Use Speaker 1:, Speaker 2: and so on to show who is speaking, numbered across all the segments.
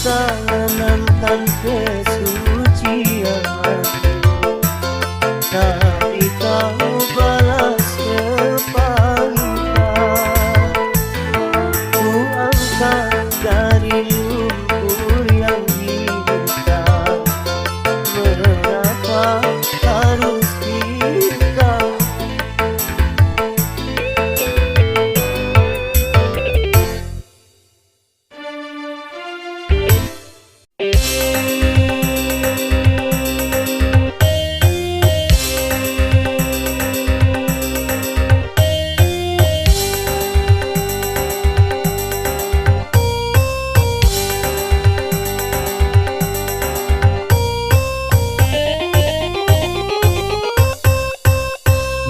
Speaker 1: tanamkan kesucian hati, tapi kau balas kepalitan. Ku angkat dari lumpur yang hitam, mengapa harus tinggal?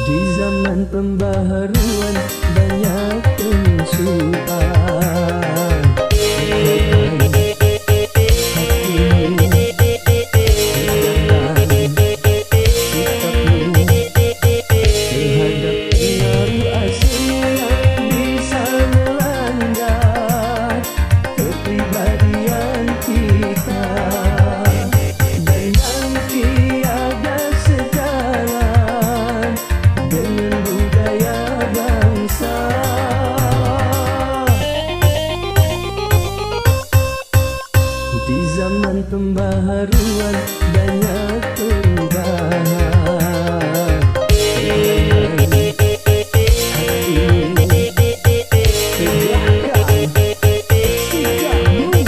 Speaker 2: Di zaman pembaharuan banyak penyusupan, hatimu sedangkan sikapmu terhadap pengaruh asing yang bisa melanggar kepribadian kita, dan yang tiada sejalan dengan budaya bangsa. Di zaman pembaharuan banyak perubahan, hatimu tegakkan sikapmu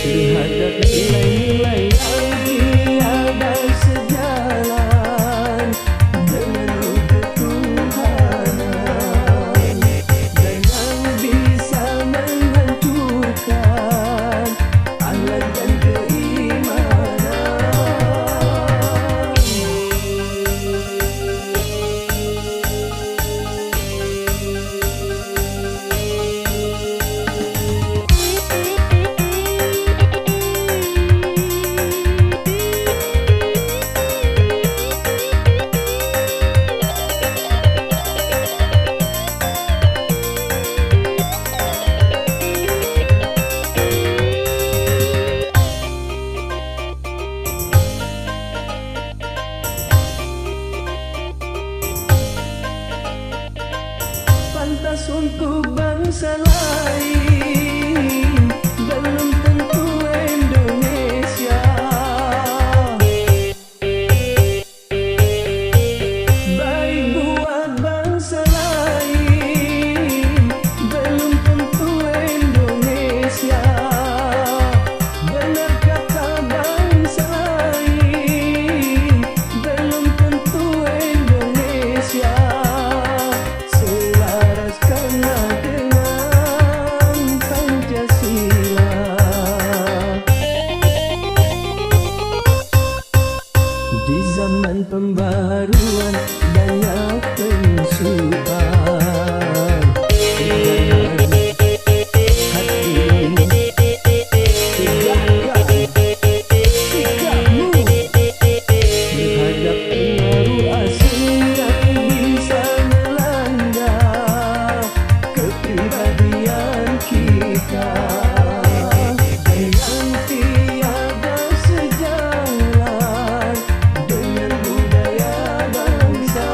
Speaker 2: terhadap nilai-nilai yang tiada sejalan dengan ketuhanan, dan yang bisa menghancurkan akhlak dan keimanan. Pantas untuk bangsa lain, belum tentu Indonesia. Baik buat bangsa lain, belum tentu Indonesia. Benar kata bangsa lain, belum tentu Indonesia. Selaraskanlah dengan Pancasila. Di zaman pembaharuan banyak penyusupan, hatimu tegakkan sikapmu terhadap pengaruh asing yang bisa melanggar kepribadian kita, dan yang tiada sejalan dengan budaya bangsa.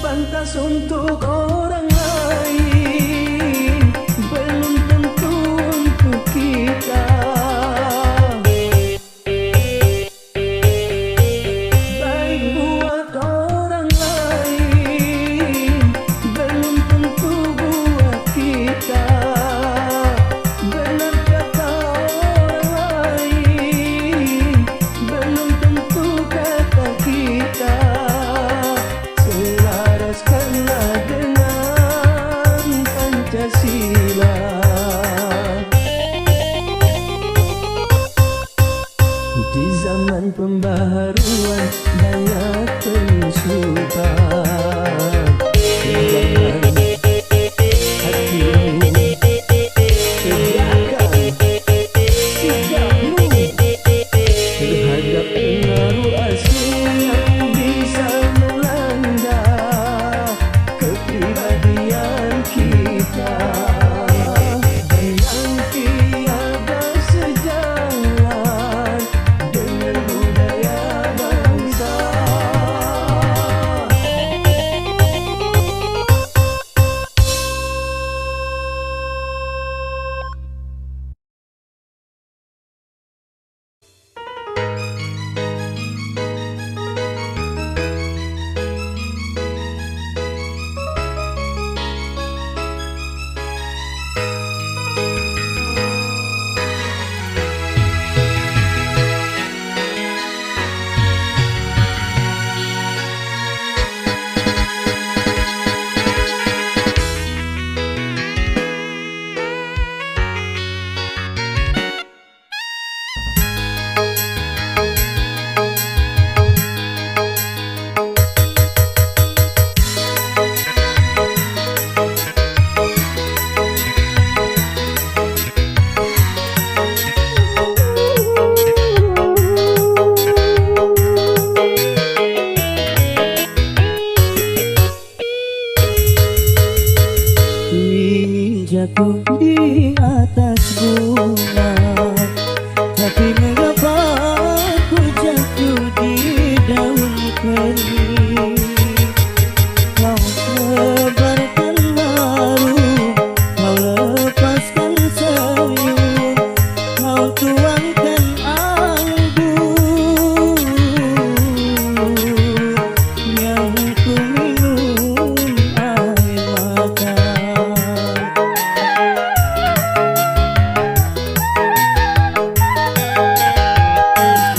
Speaker 2: Pantas untuk orang lain, belum tentu untuk kita. Baik buat orang lain, belum tentu buat kita. Benar kata orang lain, belum tentu kata kita. Selaraskanlah jatuh di atas bunga, tapi mengapa ku jatuh di daun kering. Kau sebarkan haru, kau lepaskan senyum, kau tuangkan anggur yang ku minum air mata.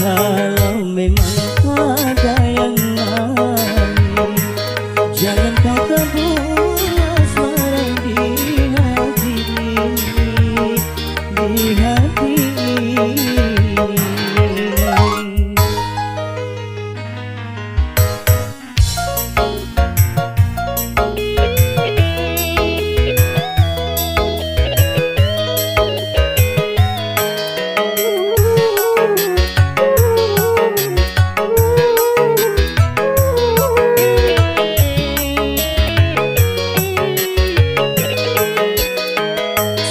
Speaker 2: Kalau memang ada yang lain, jangan kau tabur asmara di hati ini, di hati ini.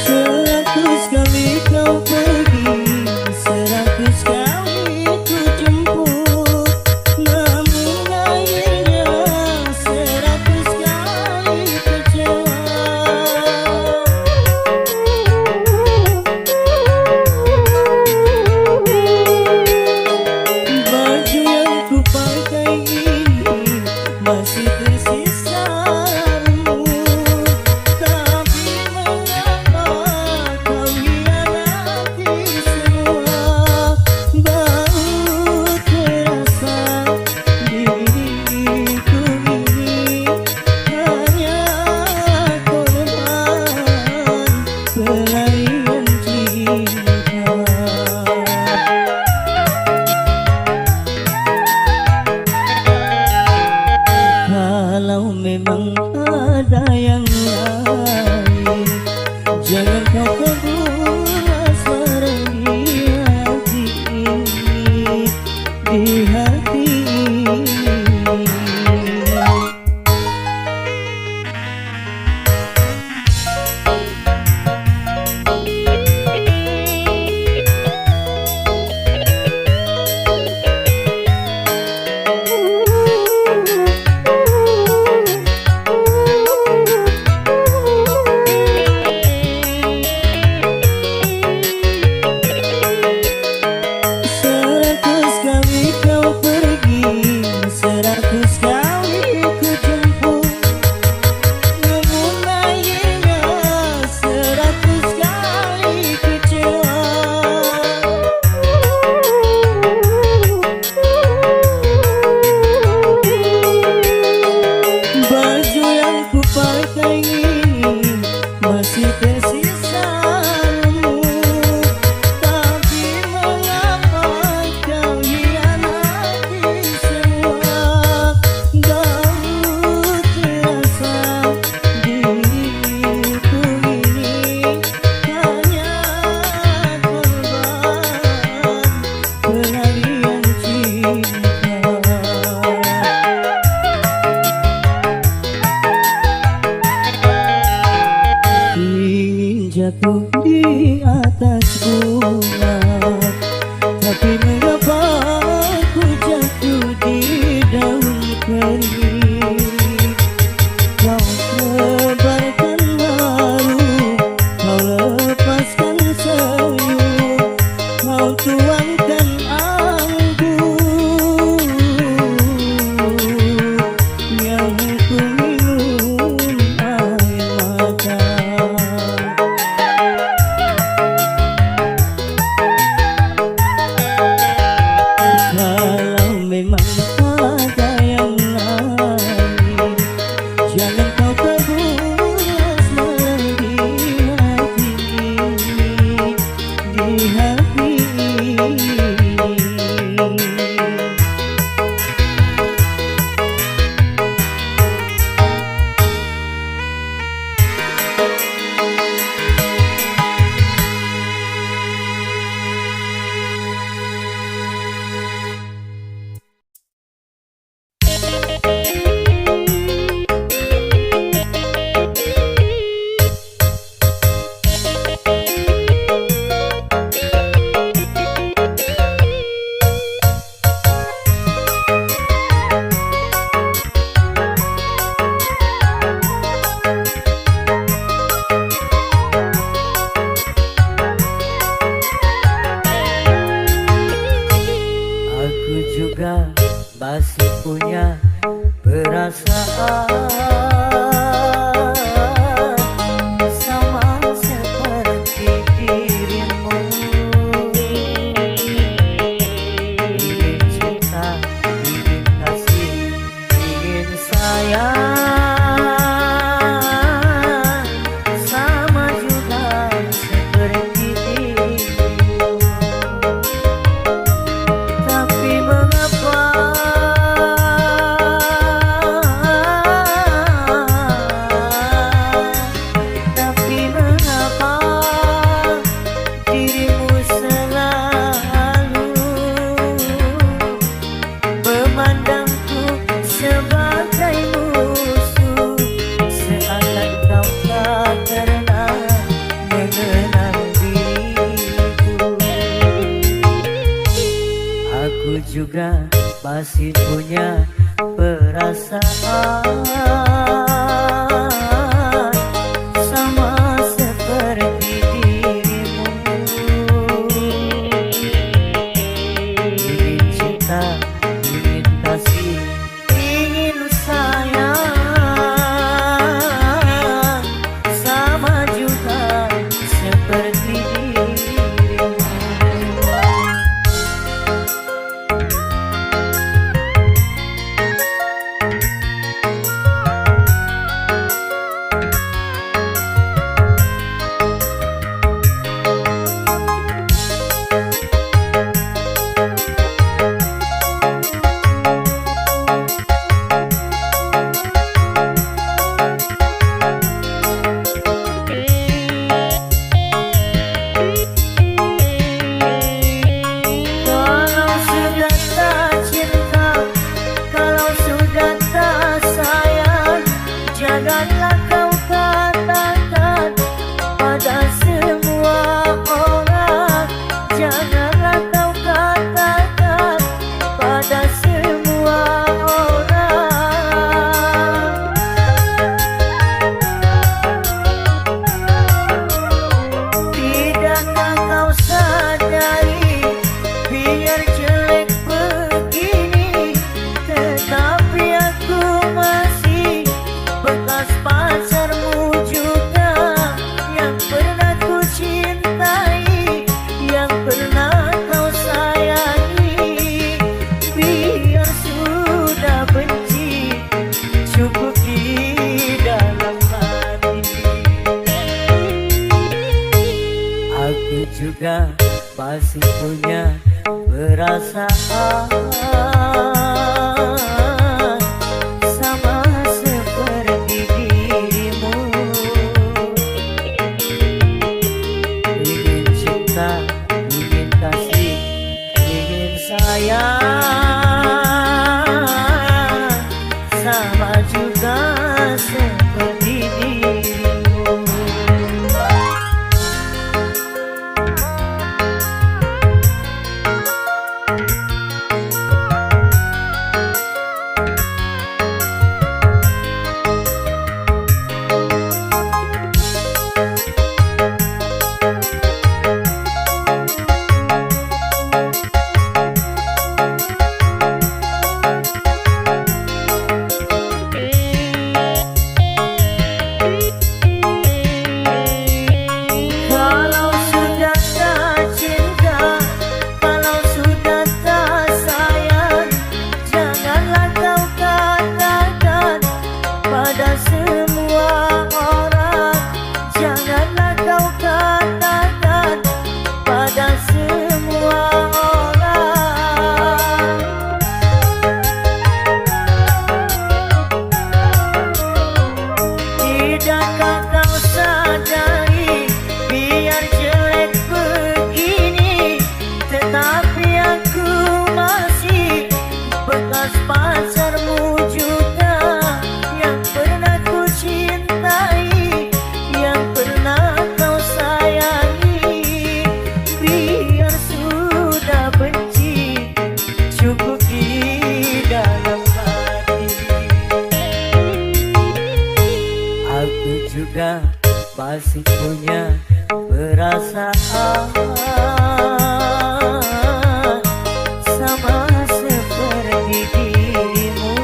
Speaker 2: Seratus kali kau pergi, seratus kali ku jemput, namun akhirnya seratus kali kecewa. Baju yang ku pakai ini masih tersisa remuk, tapi mengapa kau hianati semua. Baru terasa diriku ini hanya korban pelarian cinta. Kalau memang ada yang lain, jangan kau kabur asmara di hati ini, di hati ini. Seratus kali kau pergi, seratus kali ku jemput, namun akhirnya seratus kali kecewa. Baju yang ku pakai ini masih tersisa remuk, tapi mengapa kau hianati semua. Baru terasa diriku ini hanya korban pelarian cinta. Ingin jatuh di atas bunga, tapi mengapa ku jatuh di daun kering. Kau sebarkan haru, kau lepaskan senyum, kau tuangkan anggur yang ku minum air mata.
Speaker 1: sama seperti dirimu. Ingin cinta, ingin kasih, ingin sayang, sama juga seperti dirimu. Tapi mengapa dirimu selalu memandangku sebagai musuh, seakan kau tak pernah mengenal diriku. Aku juga masih punya perasaan sama seperti dirimu. Ingin cinta, ingin kasih, ingin sayang, sama juga seperti dirimu. Kalau sudah tak cinta, kalau sudah tak sayang, janganlah kau katakan pada semua orang. Janganlah kau katakan pada semua orang. Tidakkah kau sadari, biar jelek begini, tetapi aku masih bekas pacarmu juga, yang pernah ku cintai, yang pernah kau sayangi. Biar sudah benci, cukup di dalam hati. Aku juga masih punya perasaan sama seperti dirimu. Ingin cinta, ingin kasih, ingin sayang, sama juga seperti dirimu. Kalau sudah tak cinta, kalau sudah tak sayang, janganlah kau katakan pada semua orang. Janganlah kau katakan pada semua orang. Tidakkah kau sadari, biar jelek begini, tetapi aku masih bekas pacarmu juga, yang pernah ku cintai, yang pernah kau sayangi. Biar sudah benci, cukup di dalam hati. Aku juga masih punya perasaan sama seperti dirimu.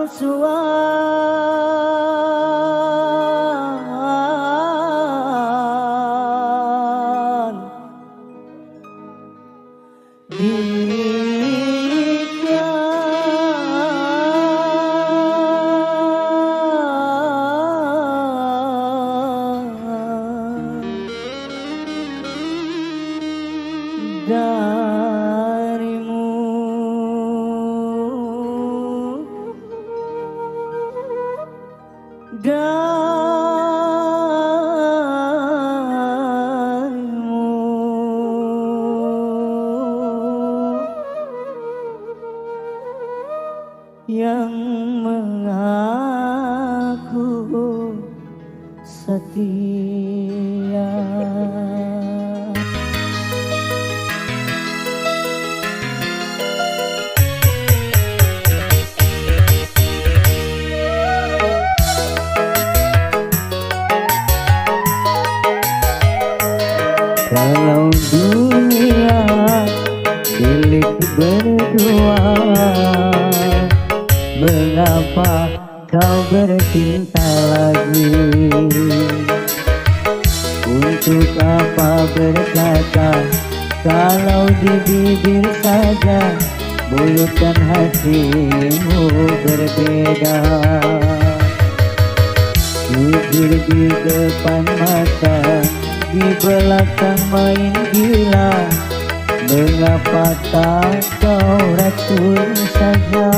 Speaker 1: kepalsuan darimu, yang mengaku setia. Kalau dunia milik berdua, mengapa kau bercinta lagi? Untuk apa berkata kalau di bibir saja mulut dan hatimu berbeda? Jujur di depan mata, di belakang main gila. Mengapa tak kau racun saja?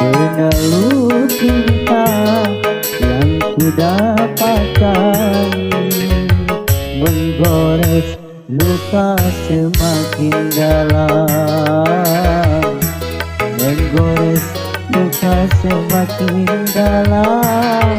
Speaker 1: Penalu cinta yang ku dapatkan menggores luka semakin dalam, menggores luka semakin dalam.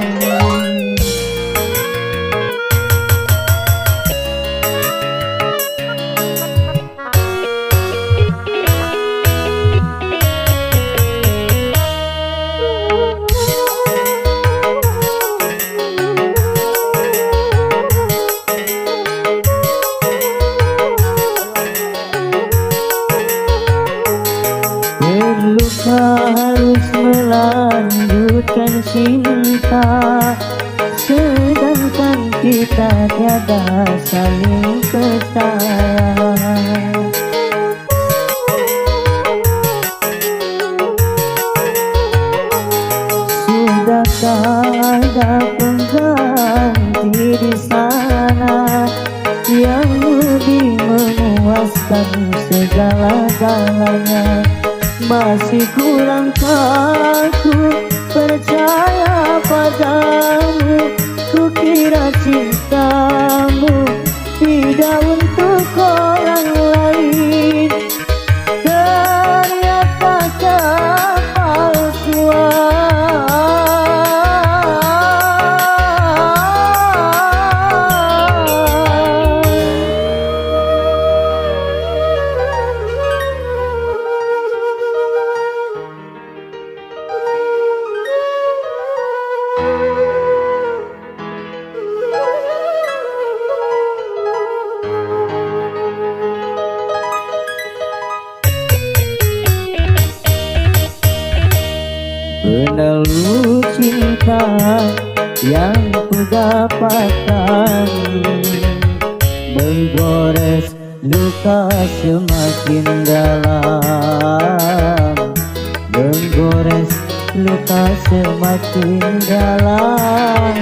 Speaker 1: Terluka harus melanjutkan cinta, sedangkan kita tiada saling percaya. Sudahkah ada pengganti di sana yang lebih memuaskan segala-galanya? Masih kurangkah ku percaya padamu? Ku kira cintamu tidak untuk orang lain, ternyata penalu cinta yang ku dapatkan menggores luka semakin dalam, menggores luka semakin dalam.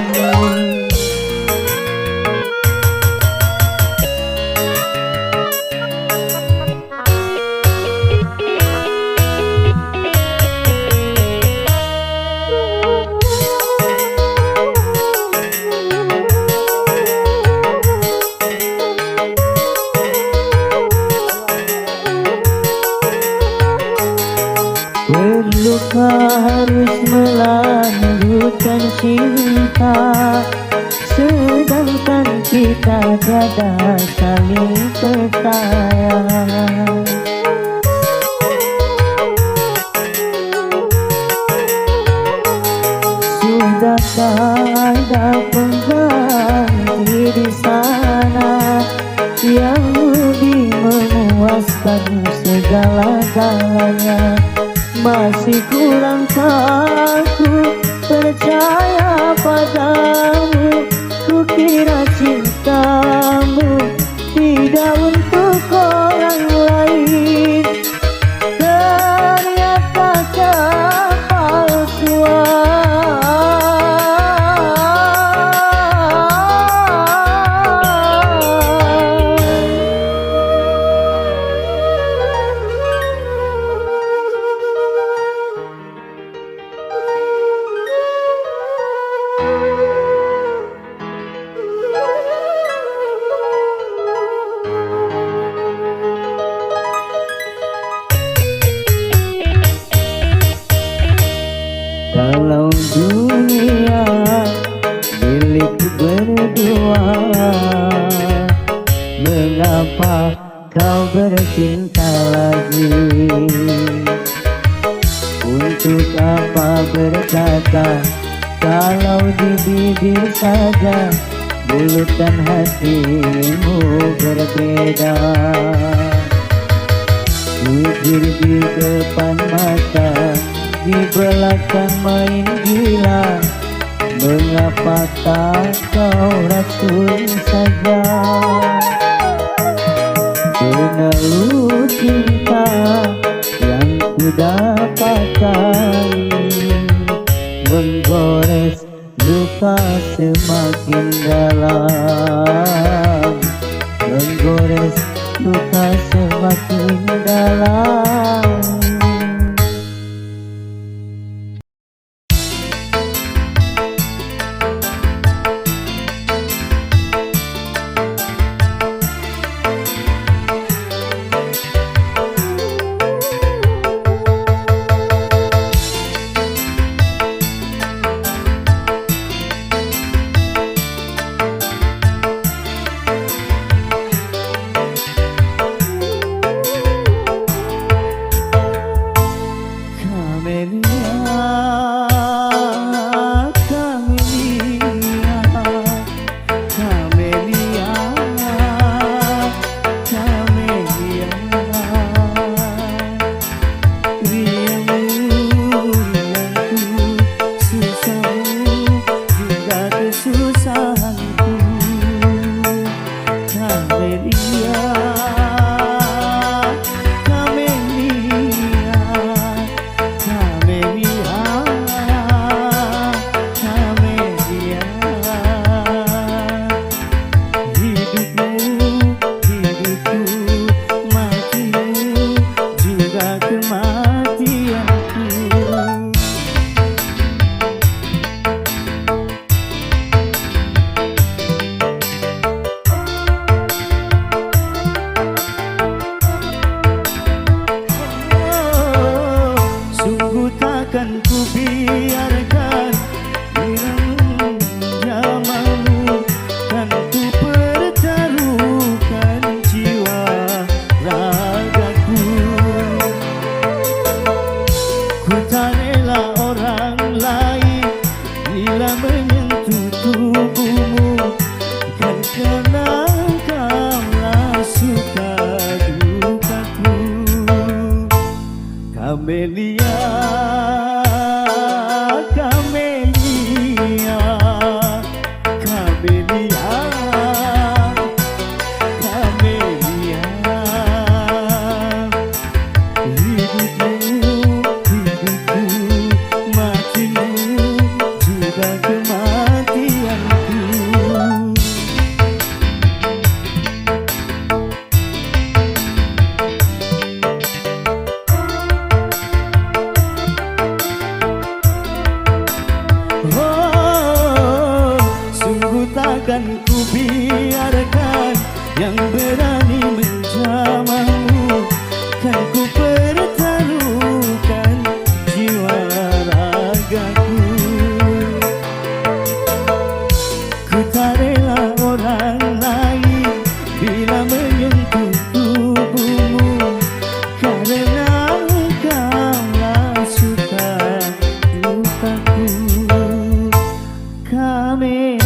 Speaker 1: Perlukah harus melanjutkan cinta, sedangkan kita tiada saling percaya? Sudahkah ada pengganti di sana yang lebih memuaskan segala-galanya? Masih kurang aku percaya padamu. Ku kira cintamu tidak untuk orang lain, ternyata kalau dunia milik berdua, mengapa kau bercinta lagi? Untuk apa berkata kalau di bibir saja mulut dan hatimu berbeda? Jujur di depan mata, di belakang main gila. Mengapa tak kau racun saja? Peneluh cinta yang ku dapatkan menggores luka semakin dalam, menggores luka semakin dalam. Takkan ku biarkan diramu jamamu, kan ku pertaruhkan jiwa ragaku. Ku tak rela orang lain bila menyentuh tubuhmu, kan karena engkaulah suka dukaku. Kamelia, Kamelia, Kamelia, Kamelia. Hidupmu, hidupku, matimu, juga kematianku. Takkan ku biarkan yang berani menjamahmu, kan ku pertaruhkan jiwa ragaku. Ku tak rela orang lain bila menyentuh tubuhmu, karena engkaulah suka dukaku. Kamelia.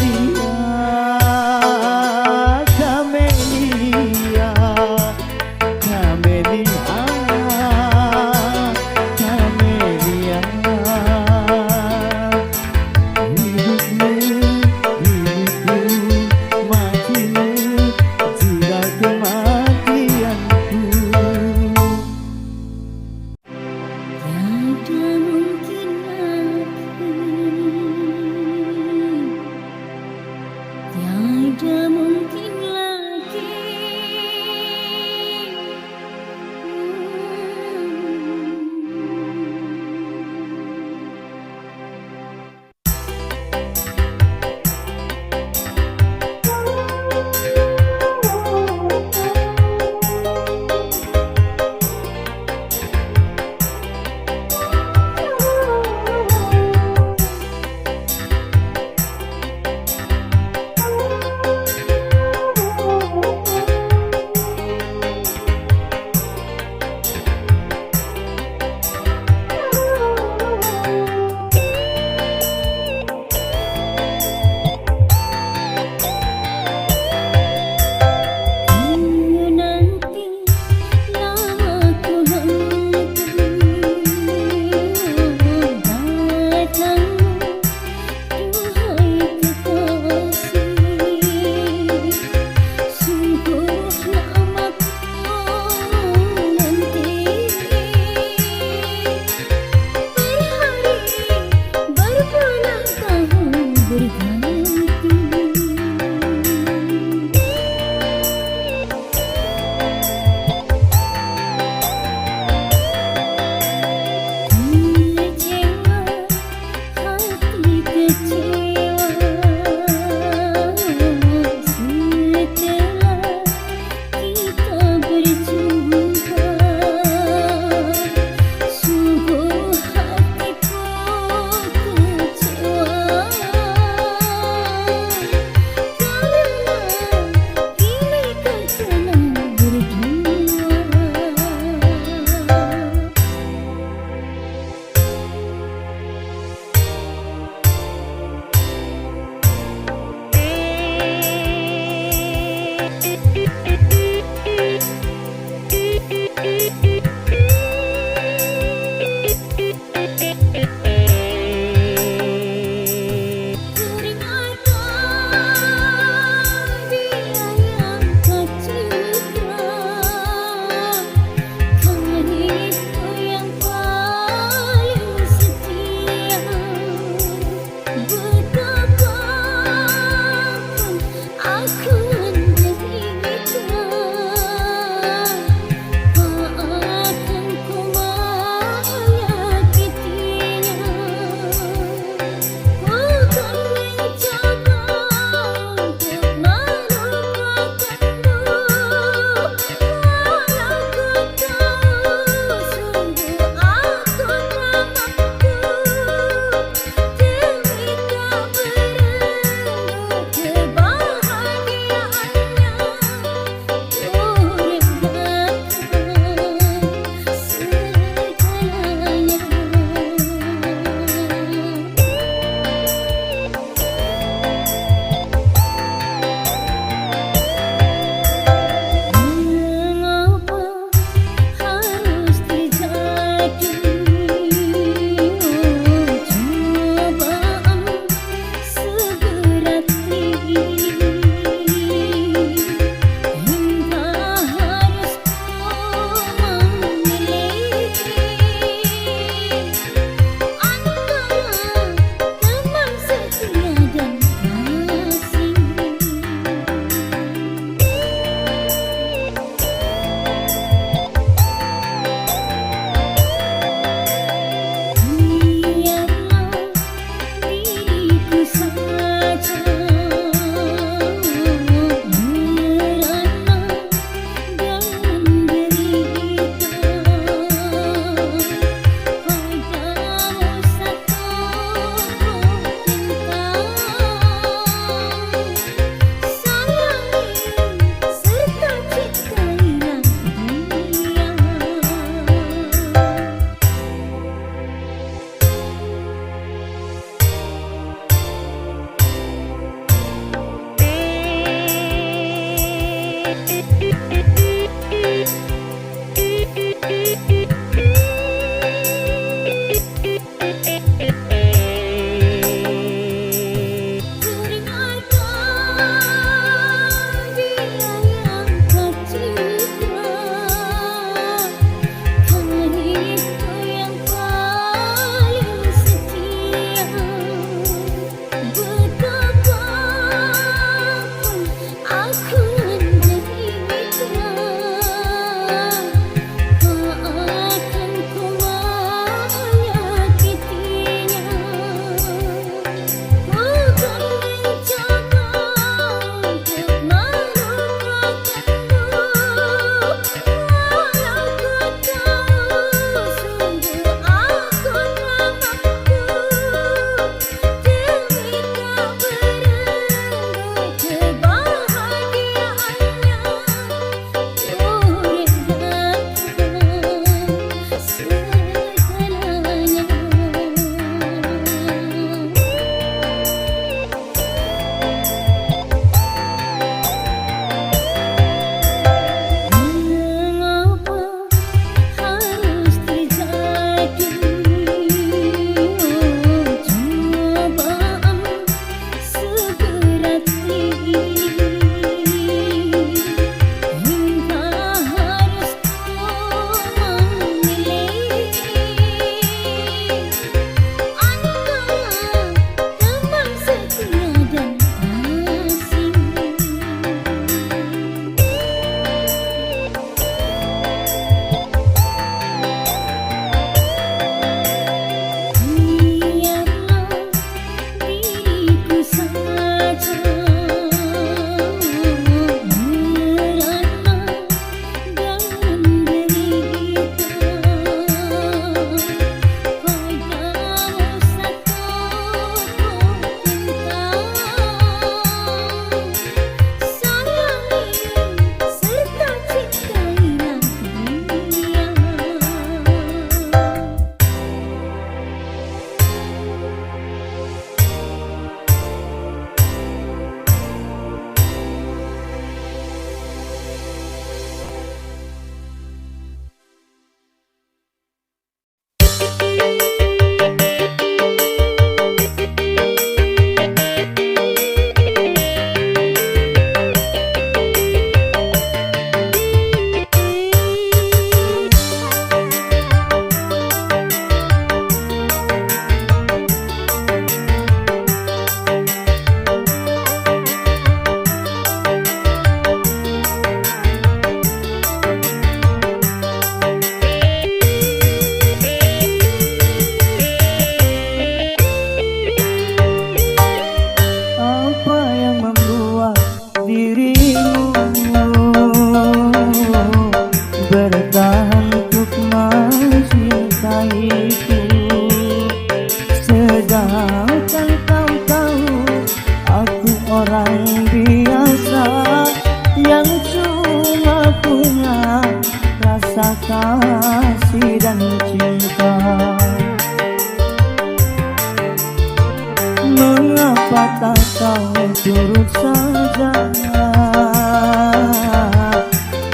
Speaker 2: Mengapa kau turut saja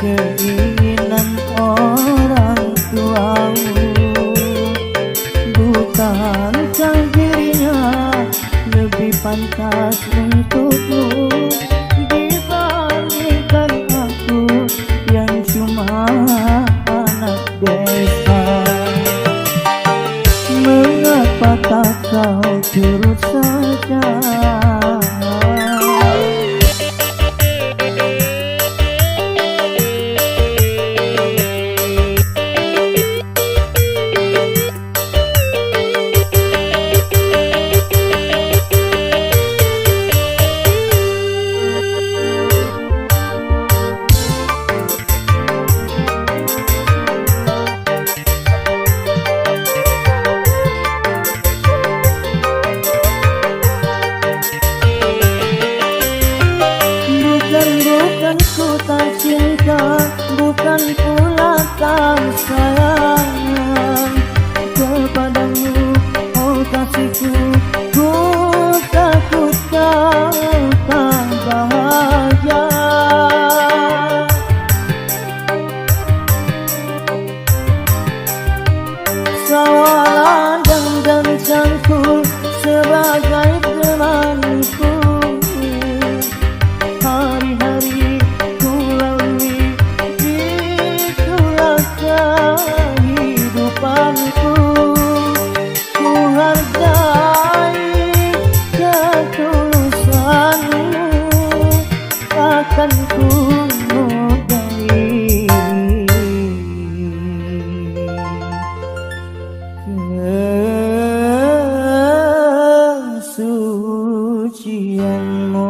Speaker 2: keinginan orang tuamu? Bukankah dirinya lebih pantas untukmu dibandingkan aku yang cuma anak desa? Mengapa tak kau turut saja? Bukan ku tak cinta, bukan pula tak sayang kepadamu, oh kasihku. Ku takut kau tak bahagia. Sawalan dan cangkul sebagai temanku. Hari-hari ku lalui, itulah kehidupanku. Ku hargai ketulusanmu, akan ku modali kesucianmu.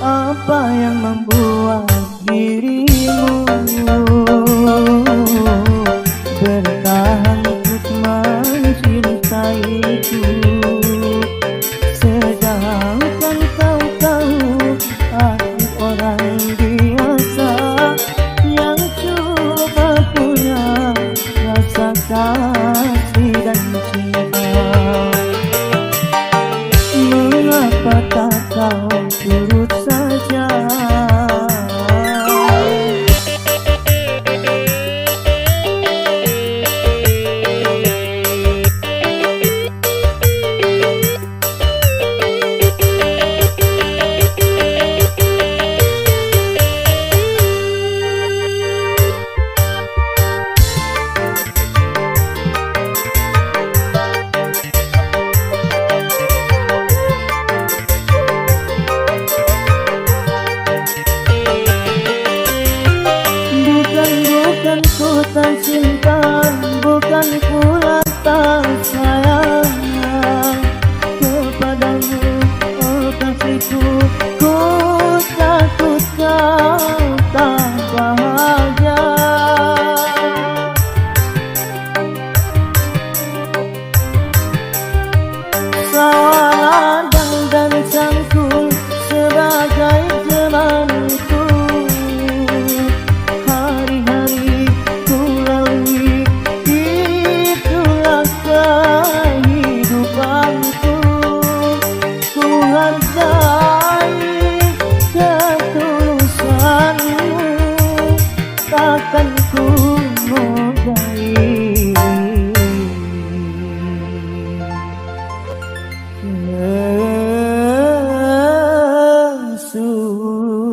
Speaker 2: Apa yang membuat dirimu bertahan untuk mencintaiku, sedangkan kau tahu aku orang biasa yang cuma punya rasa kasih dan cinta. Mengapa tak kau turut saja? Bukan ku tak cinta, bukan pula tak sayang kepadamu, oh kasihku. Ku takut kau tak bahagia. Sawalan dan cangkul sebagai temanku. Hari-hari ku lalui, itulah kehidupanku. Ku hargai ketulusanmu, takkan ku modali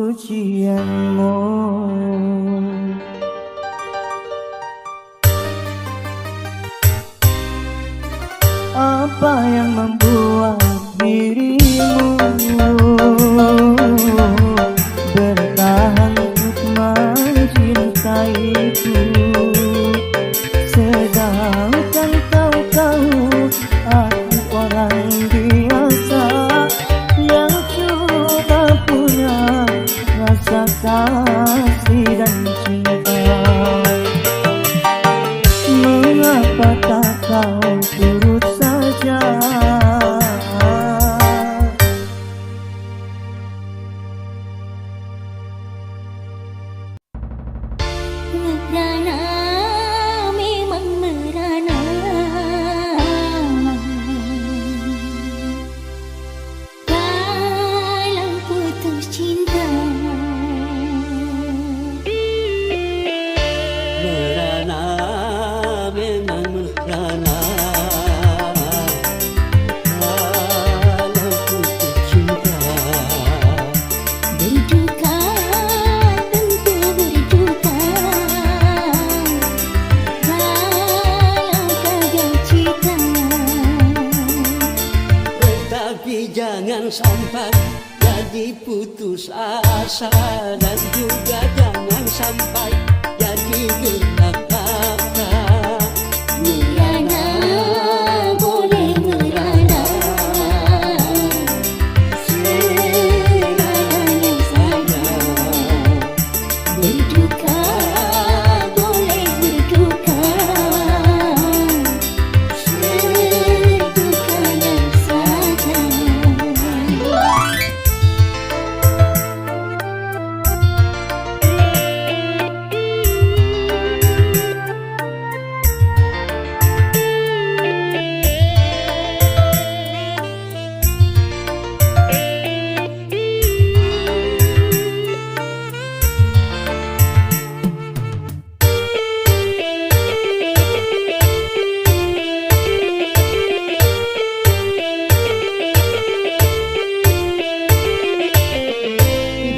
Speaker 2: kesucianmu. Apa yang membuat dirimu bertahan untuk mencintaiku, sedangkan kau tahu aku orang biasa yang cuma punya rasa kasih dan cinta. Mengapa tak kau turut saja?
Speaker 3: Ngedana memang merah
Speaker 2: putus asa dan juga jangan sampai jadi gelaka.
Speaker 3: Merana boleh merana, seadanya saja. Berduka boleh berduka, sedukanya saja.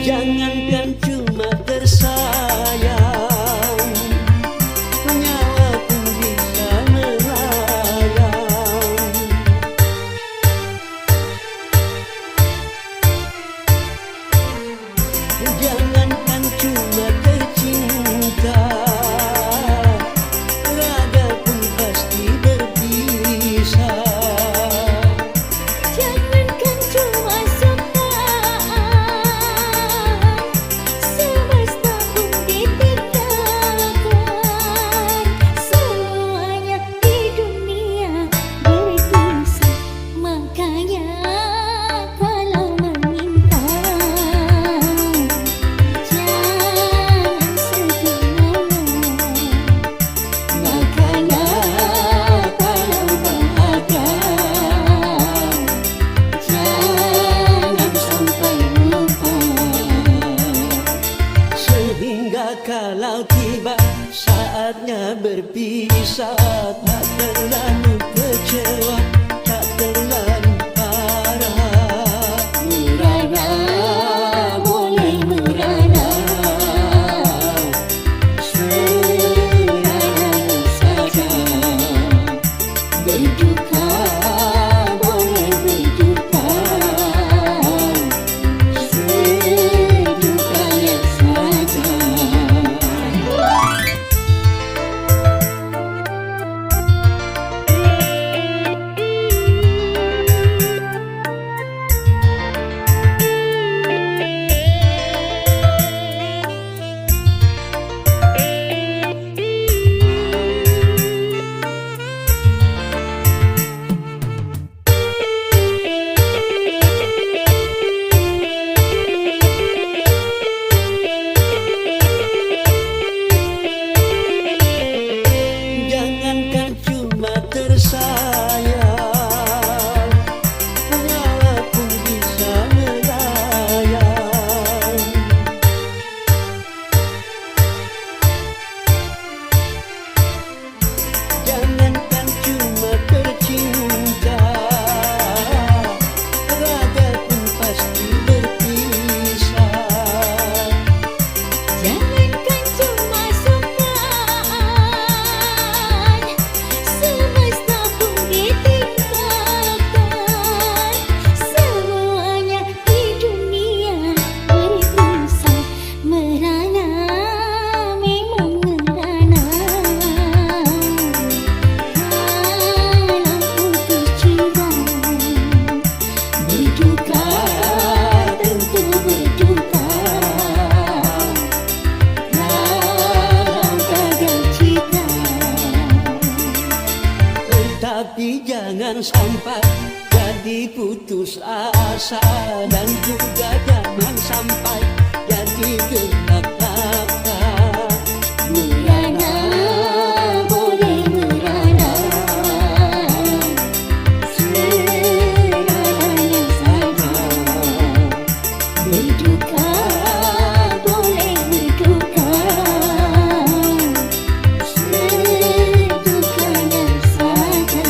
Speaker 2: Jangankan cuma tersayang, nyawa pun bisa melayang. Jangankan cuma tercinta, raga pun pasti berpisah.
Speaker 3: Jangankan cuma sukaan, semesta pun ditinggalkan. Semuanya di dunia berpisah, makanya kalau meminta jangan segunanya. Makanya kalau bahagia jangan sampai lupa.
Speaker 2: Sehingga kalau tiba saatnya berpisah, tak terlalu kecewa, tak terlalu parah.
Speaker 3: Merana boleh merana, seadanya saja. Berduka boleh berduka, sedukanya saja.
Speaker 2: Jangankan cuma tersayang, nyawa pun bisa melayang. Jangankan cuma tercinta, raga pun pasti berpisah.
Speaker 3: Jangankan cuma sukaan, semesta pun ditinggalkan. Semuanya di dunia berpisah, merana memang merana. Dalam putus cinta, berduka tentu berduka. Dalam gagal cinta,
Speaker 2: Tapi jangan sampai jadi putus asa dan juga jangan sampai jadi gelaka.
Speaker 3: merana boleh merana, seadanya saja. Berduka boleh berduka, sedukanya saja.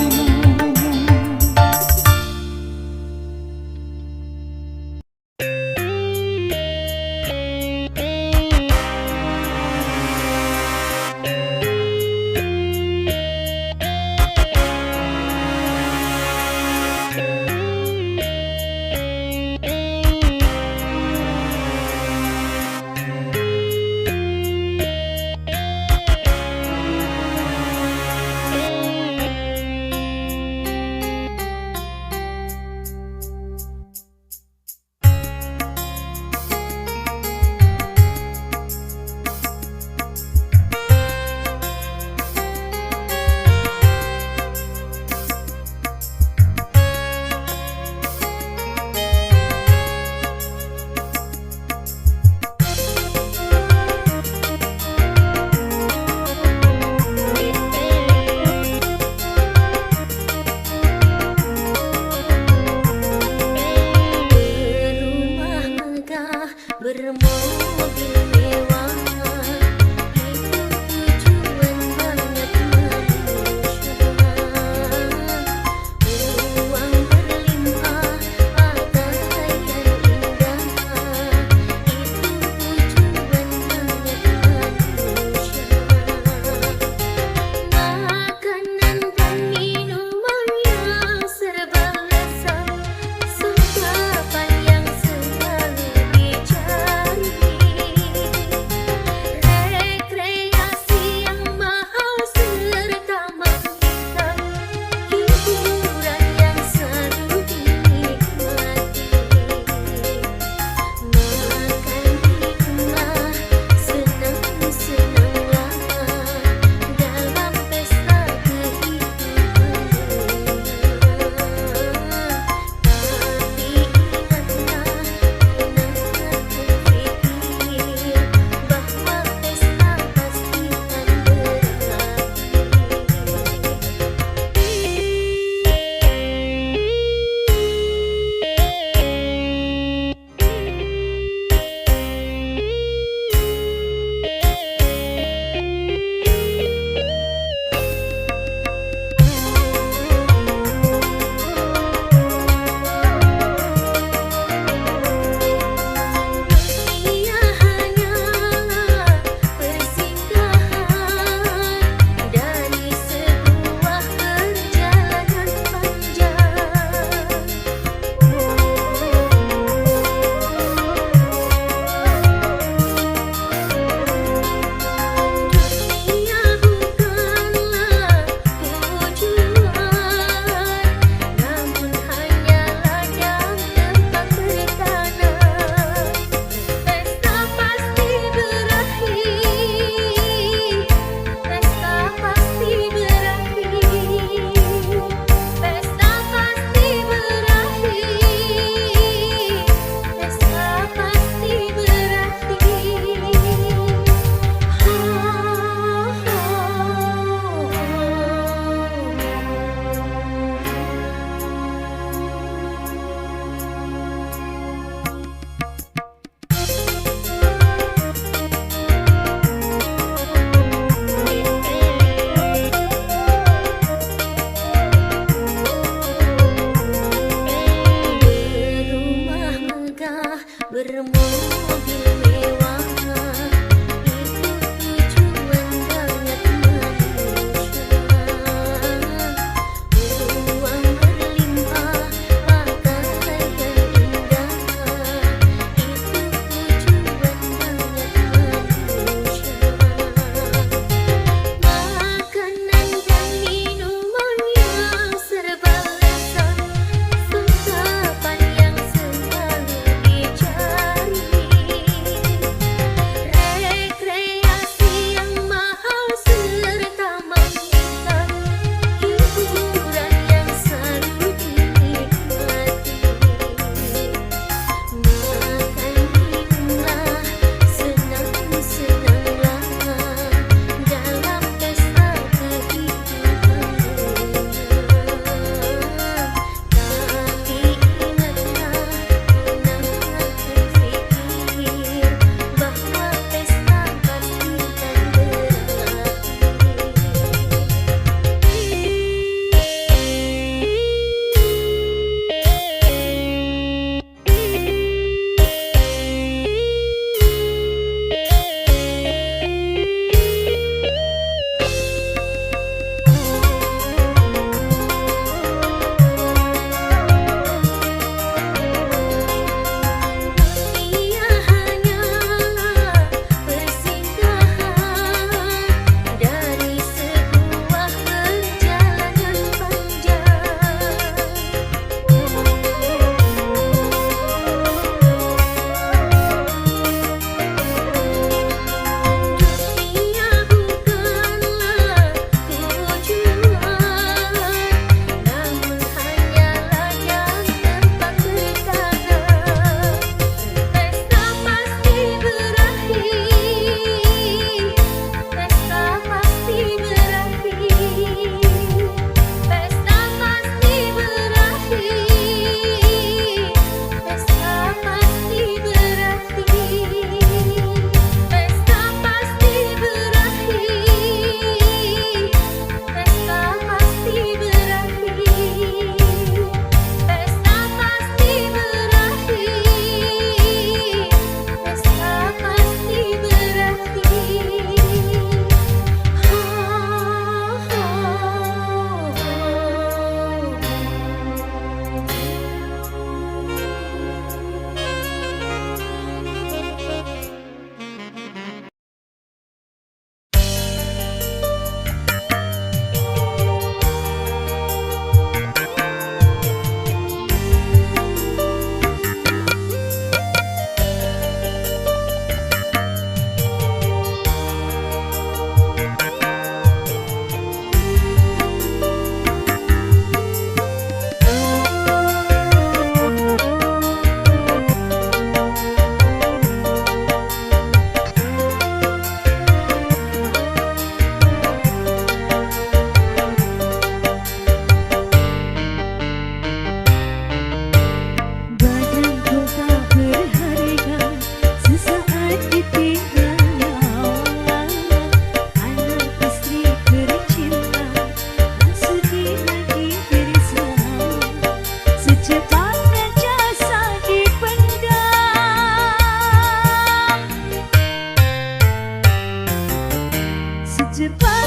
Speaker 1: cinta